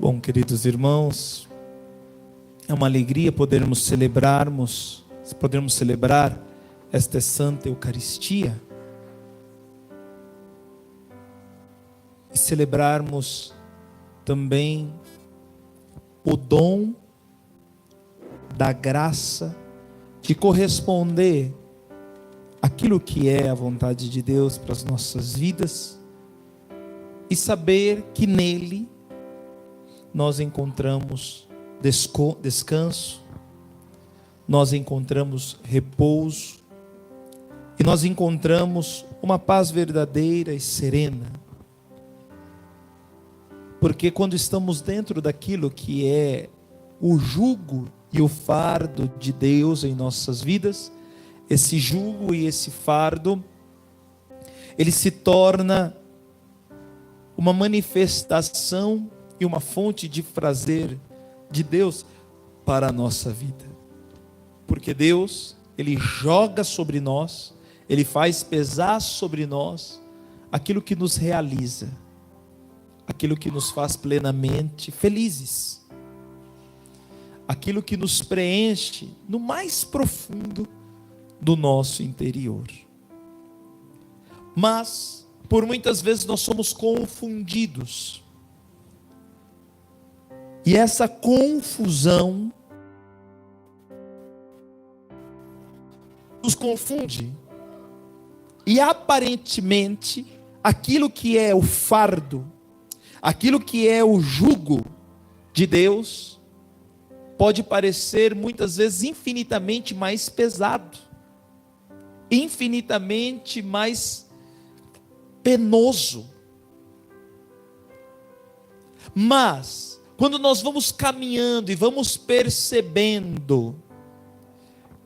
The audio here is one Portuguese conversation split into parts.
Bom, queridos irmãos, é uma alegria podermos celebrar esta Santa Eucaristia e celebrarmos também o dom da graça de corresponder àquilo que é a vontade de Deus para as nossas vidas e saber que nele nós encontramos descanso, nós encontramos repouso e nós encontramos uma paz verdadeira e serena. Porque quando estamos dentro daquilo que é o jugo e o fardo de Deus em nossas vidas, esse jugo e esse fardo, ele se torna uma manifestação e uma fonte de prazer de Deus para a nossa vida. Porque Deus, Ele joga sobre nós, Ele faz pesar sobre nós aquilo que nos realiza, aquilo que nos faz plenamente felizes, aquilo que nos preenche no mais profundo do nosso interior. Mas, por muitas vezes nós somos confundidos, e essa confusão nos confunde, e aparentemente aquilo que é o fardo, aquilo que é o jugo de Deus, pode parecer muitas vezes infinitamente mais pesado, infinitamente mais penoso. Mas quando nós vamos caminhando e vamos percebendo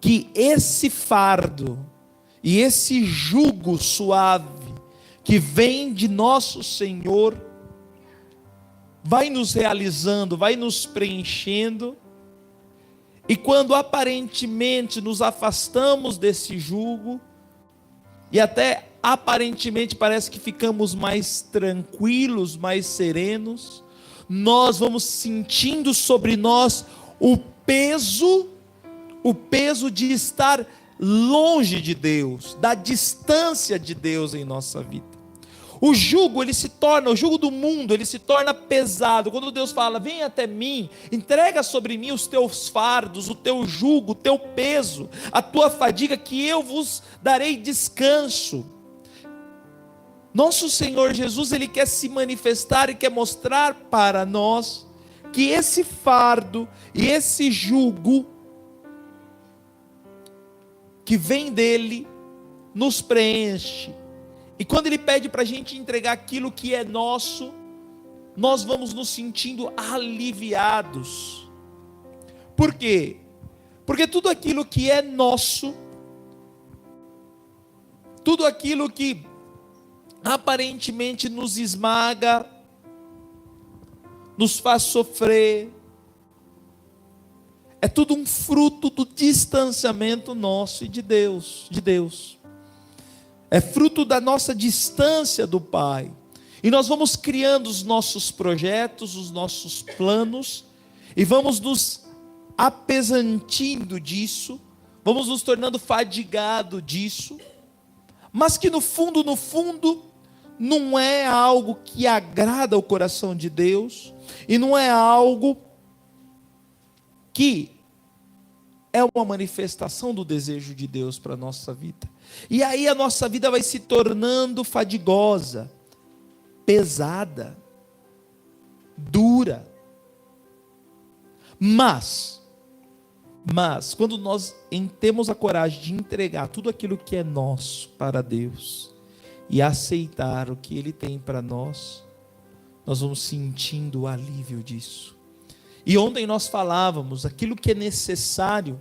que esse fardo e esse jugo suave que vem de nosso Senhor vai nos realizando, vai nos preenchendo, e quando aparentemente nos afastamos desse jugo e até aparentemente parece que ficamos mais tranquilos, mais serenos, nós vamos sentindo sobre nós o peso de estar longe de Deus, da distância de Deus em nossa vida. O jugo do mundo, ele se torna pesado. Quando Deus fala, vem até mim, entrega sobre mim os teus fardos, o teu jugo, o teu peso, a tua fadiga, que eu vos darei descanso. Nosso Senhor Jesus, Ele quer se manifestar e quer mostrar para nós que esse fardo e esse jugo que vem dele nos preenche. E quando Ele pede para a gente entregar aquilo que é nosso, nós vamos nos sentindo aliviados. Por quê? Porque tudo aquilo que é nosso, tudo aquilo que aparentemente nos esmaga, nos faz sofrer, é tudo um fruto do distanciamento nosso e de Deus. É fruto da nossa distância do Pai. E nós vamos criando os nossos projetos, os nossos planos, e vamos nos apesantindo disso, vamos nos tornando fadigado disso, mas que no fundo, não é algo que agrada ao coração de Deus, e não é algo que é uma manifestação do desejo de Deus para a nossa vida. E aí a nossa vida vai se tornando fadigosa, pesada, dura. Mas quando nós temos a coragem de entregar tudo aquilo que é nosso para Deus e aceitar o que Ele tem para nós, nós vamos sentindo o alívio disso. E ontem nós falávamos aquilo que é necessário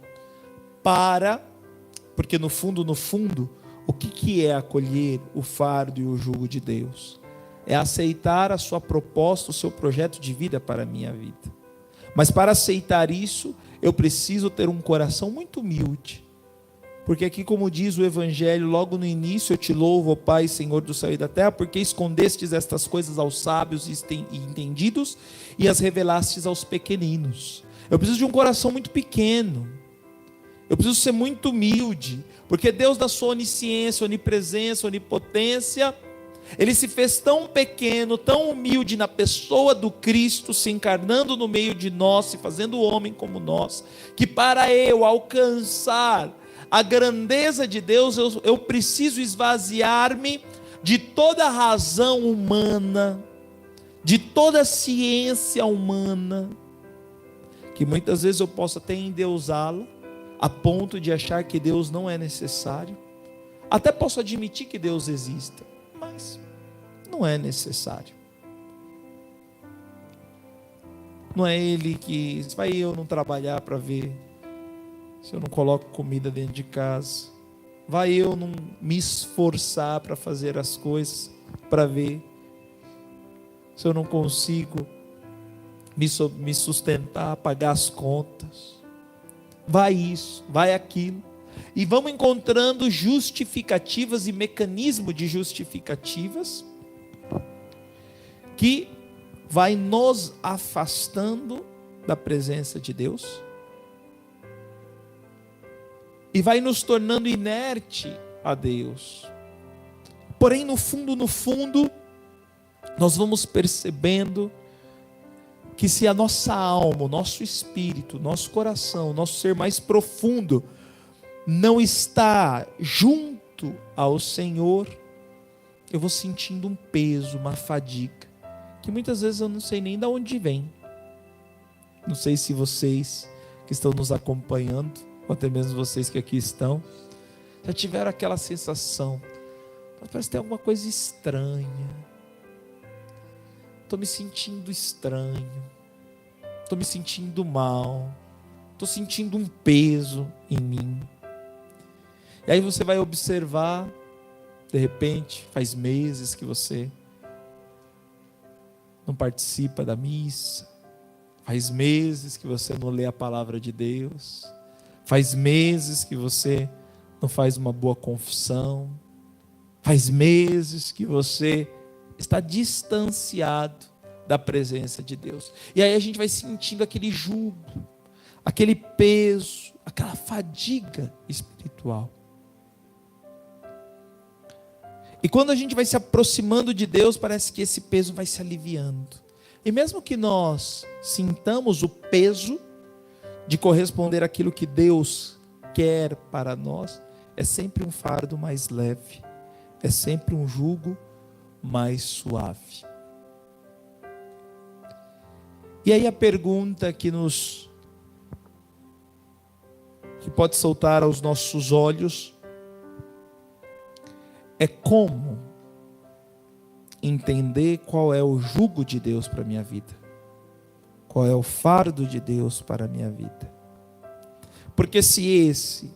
porque no fundo, o que é acolher o fardo e o jugo de Deus? É aceitar a sua proposta, o seu projeto de vida para a minha vida. Mas para aceitar isso, eu preciso ter um coração muito humilde, Porque aqui, como diz o Evangelho, logo no início: eu te louvo, ó Pai, Senhor do céu e da terra, porque escondestes estas coisas aos sábios e entendidos e as revelastes aos pequeninos. Eu preciso de um coração muito pequeno, eu preciso ser muito humilde, porque Deus, da sua onisciência, onipresença, onipotência, Ele se fez tão pequeno, tão humilde na pessoa do Cristo, se encarnando no meio de nós, se fazendo homem como nós, que para eu alcançar a grandeza de Deus, eu preciso esvaziar-me de toda a razão humana, de toda a ciência humana, que muitas vezes eu posso até endeusá-la, a ponto de achar que Deus não é necessário. Até posso admitir que Deus exista, mas não é necessário. Não é Ele que vai eu não trabalhar para ver se eu não coloco comida dentro de casa, vai eu não me esforçar para fazer as coisas, para ver se eu não consigo me sustentar, pagar as contas, vai isso, vai aquilo, e vamos encontrando justificativas e mecanismos de justificativas, que vai nos afastando da presença de Deus, e vai nos tornando inerte a Deus. Porém, no fundo, nós vamos percebendo que se a nossa alma, o nosso espírito, nosso coração, nosso ser mais profundo não está junto ao Senhor, eu vou sentindo um peso, uma fadiga, que muitas vezes eu não sei nem de onde vem. Não sei se vocês que estão nos acompanhando, ou até mesmo vocês que aqui estão, já tiveram aquela sensação: parece que tem alguma coisa estranha, estou me sentindo estranho, estou me sentindo mal, estou sentindo um peso em mim. E aí você vai observar, de repente, faz meses que você não participa da missa, faz meses que você não lê a palavra de Deus, faz meses que você não faz uma boa confissão, faz meses que você está distanciado da presença de Deus. E aí a gente vai sentindo aquele jugo, aquele peso, aquela fadiga espiritual. E quando a gente vai se aproximando de Deus, parece que esse peso vai se aliviando. E mesmo que nós sintamos o peso de corresponder àquilo que Deus quer para nós, é sempre um fardo mais leve, é sempre um jugo mais suave. E aí a pergunta que pode saltar aos nossos olhos é: como entender qual é o jugo de Deus para a minha vida? Qual é o fardo de Deus para a minha vida? Porque se esse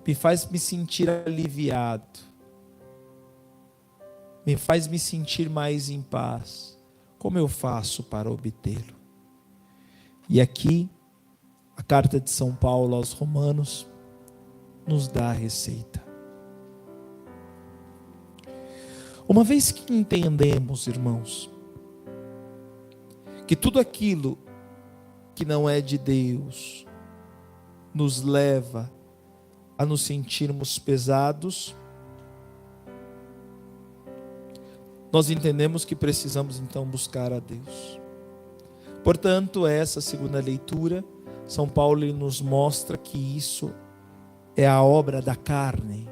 me faz me sentir aliviado, me faz me sentir mais em paz, como eu faço para obtê-lo? E aqui, a carta de São Paulo aos Romanos nos dá a receita. Uma vez que entendemos, irmãos, que tudo aquilo que não é de Deus nos leva a nos sentirmos pesados, nós entendemos que precisamos então buscar a Deus. Portanto, essa segunda leitura, São Paulo nos mostra que isso é a obra da carne,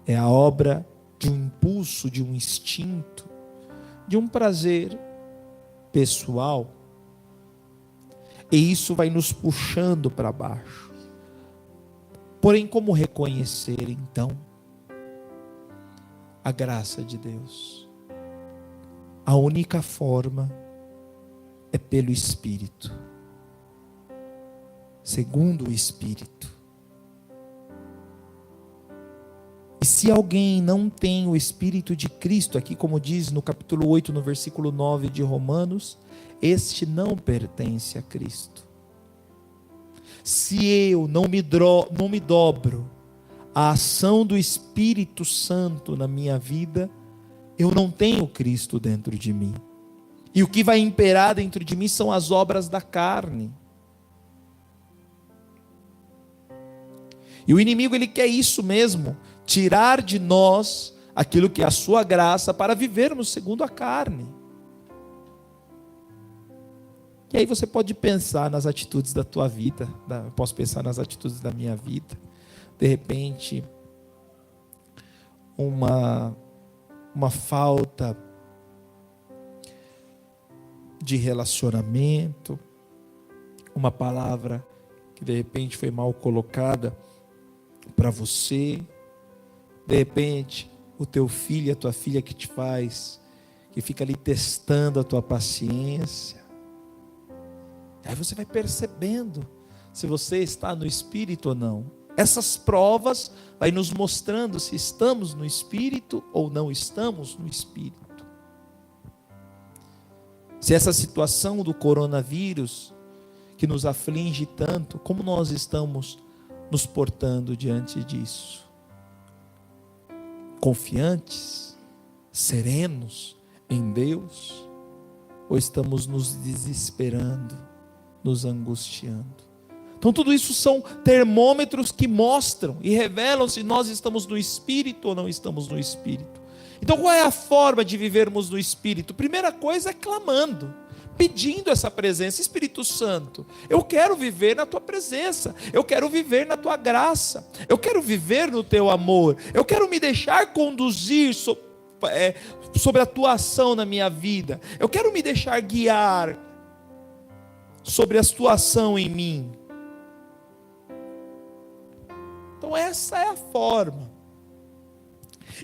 é a obra de um impulso, de um instinto, de um prazer pessoal, e isso vai nos puxando para baixo. Porém, como reconhecer então a graça de Deus? A única forma é pelo Espírito, segundo o Espírito. E se alguém não tem o Espírito de Cristo, aqui como diz no capítulo 8, no versículo 9 de Romanos, este não pertence a Cristo. Se eu não me dobro a ação do Espírito Santo na minha vida, eu não tenho Cristo dentro de mim. E o que vai imperar dentro de mim são as obras da carne. E o inimigo, ele quer isso mesmo, tirar de nós aquilo que é a sua graça para vivermos segundo a carne. E aí você pode pensar nas atitudes da tua vida, eu posso pensar nas atitudes da minha vida. De repente, uma falta de relacionamento, uma palavra que de repente foi mal colocada para você, de repente o teu filho e a tua filha que fica ali testando a tua paciência. Aí você vai percebendo se você está no Espírito ou não. Essas provas vai nos mostrando se estamos no Espírito ou não estamos no Espírito. Se essa situação do coronavírus que nos aflige tanto, como nós estamos nos portando diante disso? Confiantes, serenos em Deus, ou estamos nos desesperando, nos angustiando? Então tudo isso são termômetros que mostram e revelam se nós estamos no Espírito ou não estamos no Espírito. Então qual é a forma de vivermos no Espírito? Primeira coisa é clamando, pedindo essa presença. Espírito Santo, eu quero viver na tua presença, eu quero viver na tua graça, eu quero viver no teu amor, eu quero me deixar conduzir sobre a tua ação na minha vida, eu quero me deixar guiar sobre a tua ação em mim. Então essa é a forma.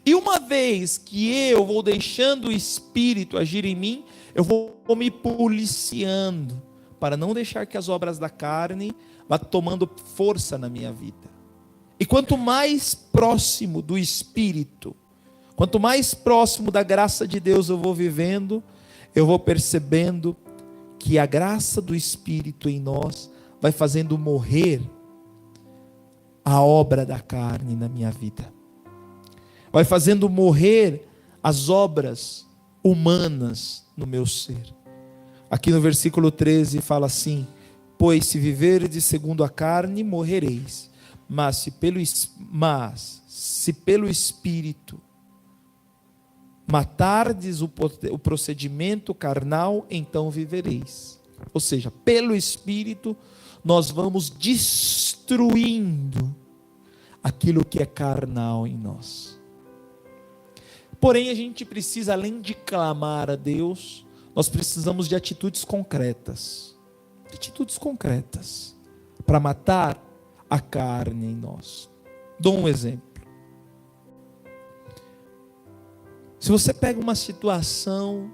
E uma vez que eu vou deixando o Espírito agir em mim, eu vou me policiando para não deixar que as obras da carne vá tomando força na minha vida. E quanto mais próximo do Espírito, quanto mais próximo da graça de Deus eu vou vivendo, eu vou percebendo que a graça do Espírito em nós vai fazendo morrer a obra da carne na minha vida. Vai fazendo morrer as obras humanas no meu ser. Aqui no versículo 13 fala assim: pois se viverdes segundo a carne, morrereis, mas se pelo Espírito matardes o procedimento carnal, então vivereis. Ou seja, pelo Espírito nós vamos destruindo aquilo que é carnal em nós. Porém, a gente precisa, além de clamar a Deus, nós precisamos de atitudes concretas. Atitudes concretas para matar a carne em nós. Dou um exemplo. Se você pega uma situação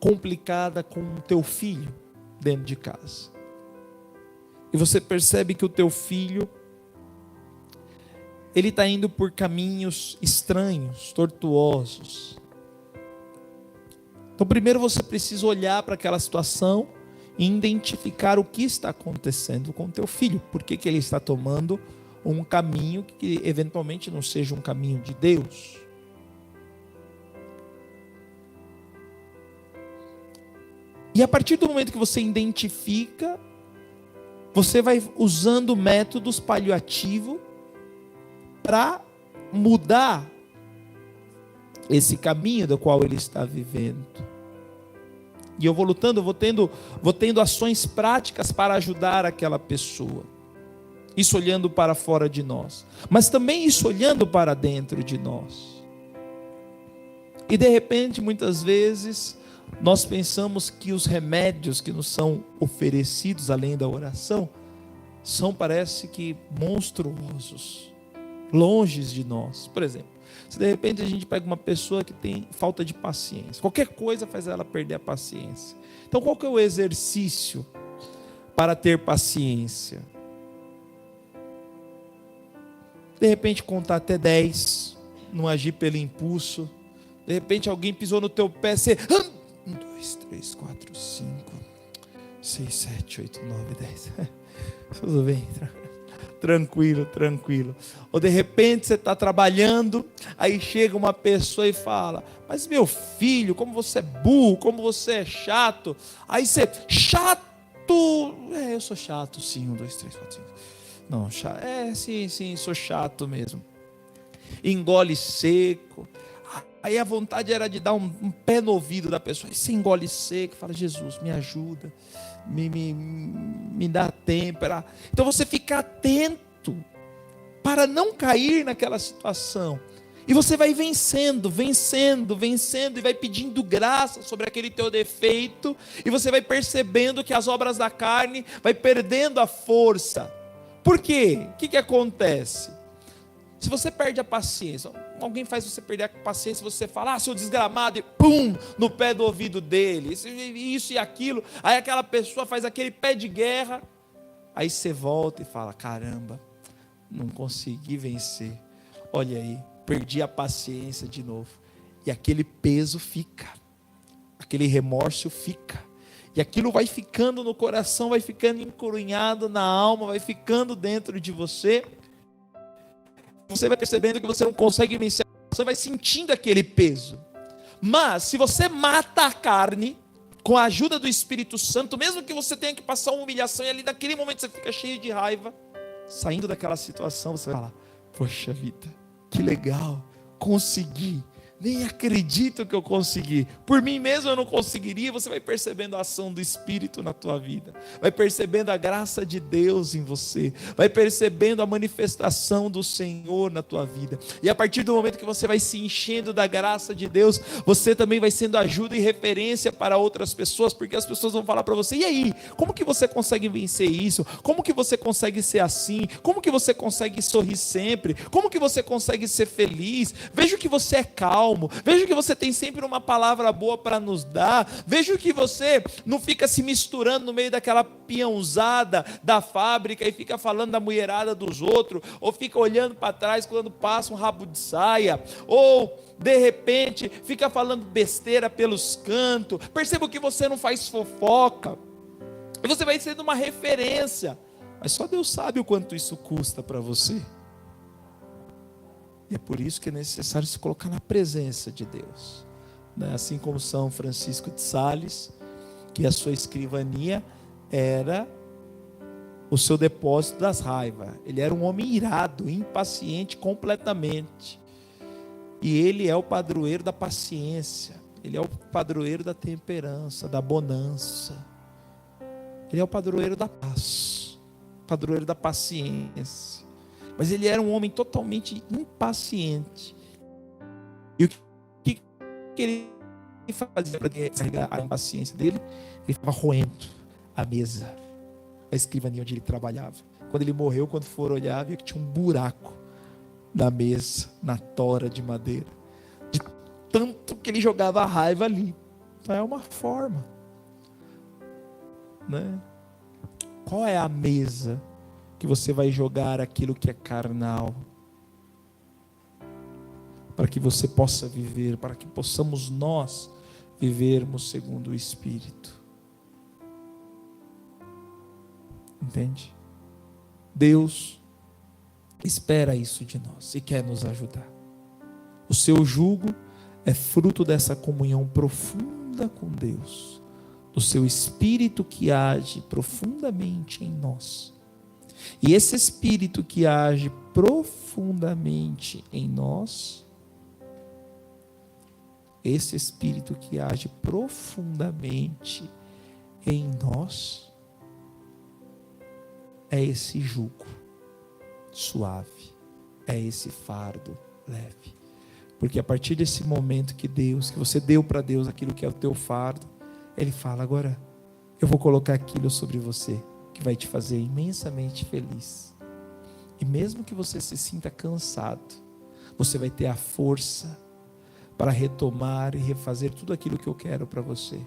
complicada com o teu filho dentro de casa, e você percebe que o teu filho ele está indo por caminhos estranhos, tortuosos. Então primeiro você precisa olhar para aquela situação e identificar o que está acontecendo com o teu filho. Por que ele está tomando um caminho que eventualmente não seja um caminho de Deus. E a partir do momento que você identifica, você vai usando métodos paliativos para mudar esse caminho do qual ele está vivendo. E eu vou lutando, vou tendo ações práticas para ajudar aquela pessoa. Isso olhando para fora de nós, mas também isso olhando para dentro de nós. E de repente, muitas vezes, nós pensamos que os remédios que nos são oferecidos, além da oração, são, parece que, monstruosos, longe de nós. Por exemplo, se de repente a gente pega uma pessoa que tem falta de paciência, qualquer coisa faz ela perder a paciência. Então qual que é o exercício para ter paciência? De repente contar até 10, não agir pelo impulso. De repente alguém pisou no teu pé, você 1, 2, 3, 4, 5, 6, 7, 8, 9, 10. Tudo bem, tranquilo, tranquilo. Ou de repente você está trabalhando, aí chega uma pessoa e fala: mas meu filho, como você é burro, como você é chato. Aí você, chato? Eu sou chato, sim, 1, 2, 3, 4, 5. Não, chato, sim, sou chato mesmo. Engole seco. Aí a vontade era de dar um pé no ouvido da pessoa. Aí você engole seco, fala: Jesus, me ajuda, me dá tempo. Então você fica atento para não cair naquela situação. E você vai vencendo, e vai pedindo graça sobre aquele teu defeito. E você vai percebendo que as obras da carne vai perdendo a força. Por quê? O que acontece? Se você perde a paciência, alguém faz você perder a paciência, você fala: seu desgramado, e pum, no pé do ouvido dele, isso e aquilo. Aí aquela pessoa faz aquele pé de guerra. Aí você volta e fala: caramba, não consegui vencer. Olha aí, perdi a paciência de novo. E aquele peso fica, aquele remorso fica. E aquilo vai ficando no coração, vai ficando encurunhado na alma, vai ficando dentro de você. Você vai percebendo que você não consegue vencer, você vai sentindo aquele peso. Mas se você mata a carne com a ajuda do Espírito Santo, mesmo que você tenha que passar uma humilhação, e ali naquele momento você fica cheio de raiva, saindo daquela situação, você vai falar: poxa vida, que legal, consegui. Nem acredito que eu consegui. Por mim mesmo eu não conseguiria. Você vai percebendo a ação do Espírito na tua vida. Vai percebendo a graça de Deus em você. Vai percebendo a manifestação do Senhor na tua vida. E a partir do momento que você vai se enchendo da graça de Deus, você também vai sendo ajuda e referência para outras pessoas. Porque as pessoas vão falar para você: e aí, como que você consegue vencer isso? Como que você consegue ser assim? Como que você consegue sorrir sempre? Como que você consegue ser feliz? Vejo que você é calmo. Vejo que você tem sempre uma palavra boa para nos dar. Vejo que você não fica se misturando no meio daquela peãozada da fábrica e fica falando da mulherada dos outros, ou fica olhando para trás quando passa um rabo de saia, ou de repente fica falando besteira pelos cantos. Perceba que você não faz fofoca. E você vai sendo uma referência. Mas só Deus sabe o quanto isso custa para você. E é por isso que é necessário se colocar na presença de Deus, né? Assim como São Francisco de Sales, que a sua escrivania era o seu depósito das raivas. Ele era um homem irado, impaciente completamente. E ele é o padroeiro da paciência. Ele é o padroeiro da temperança, da bonança. Ele é o padroeiro da paz, padroeiro da paciência. Mas ele era um homem totalmente impaciente. E o que ele fazia para descarregar a impaciência dele? Ele ficava roendo a mesa, a escrivania onde ele trabalhava. Quando ele morreu, quando for olhar, viu que tinha um buraco na mesa, na tora de madeira, de tanto que ele jogava a raiva ali. Então é uma forma, né? Qual é a mesa que você vai jogar aquilo que é carnal, para que você possa viver, para que possamos nós vivermos segundo o Espírito? Entende? Deus espera isso de nós e quer nos ajudar. O seu jugo é fruto dessa comunhão profunda com Deus, do seu Espírito que age profundamente em nós. E esse Espírito que age profundamente em nós, esse Espírito que age profundamente em nós, é esse jugo suave, é esse fardo leve. Porque a partir desse momento que você deu para Deus aquilo que é o teu fardo, Ele fala: agora eu vou colocar aquilo sobre você, que vai te fazer imensamente feliz. E mesmo que você se sinta cansado, você vai ter a força para retomar e refazer tudo aquilo que eu quero para você.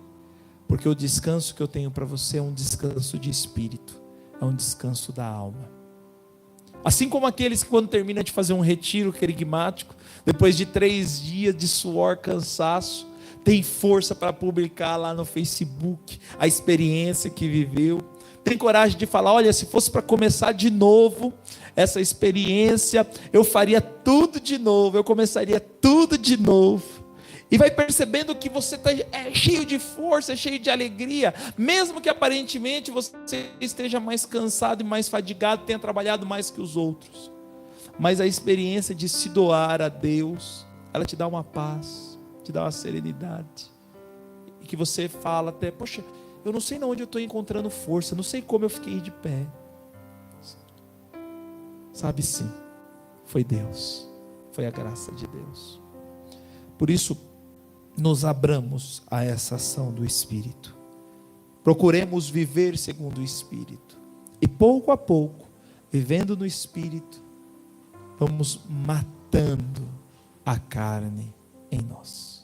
Porque o descanso que eu tenho para você é um descanso de espírito, é um descanso da alma. Assim como aqueles que, quando termina de fazer um retiro querigmático, depois de 3 dias de suor, cansaço, tem força para publicar lá no Facebook a experiência que viveu, tem coragem de falar: olha, se fosse para começar de novo essa experiência, eu faria tudo de novo, eu começaria tudo de novo. E vai percebendo que você é cheio de força, cheio de alegria, mesmo que aparentemente você esteja mais cansado e mais fadigado, tenha trabalhado mais que os outros. Mas a experiência de se doar a Deus, ela te dá uma paz, te dá uma serenidade. E que você fala até: poxa, eu não sei onde eu estou encontrando força, não sei como eu fiquei de pé. Sabe sim, foi Deus, foi a graça de Deus. Por isso, nos abramos a essa ação do Espírito. Procuremos viver segundo o Espírito. E pouco a pouco, vivendo no Espírito, vamos matando a carne em nós.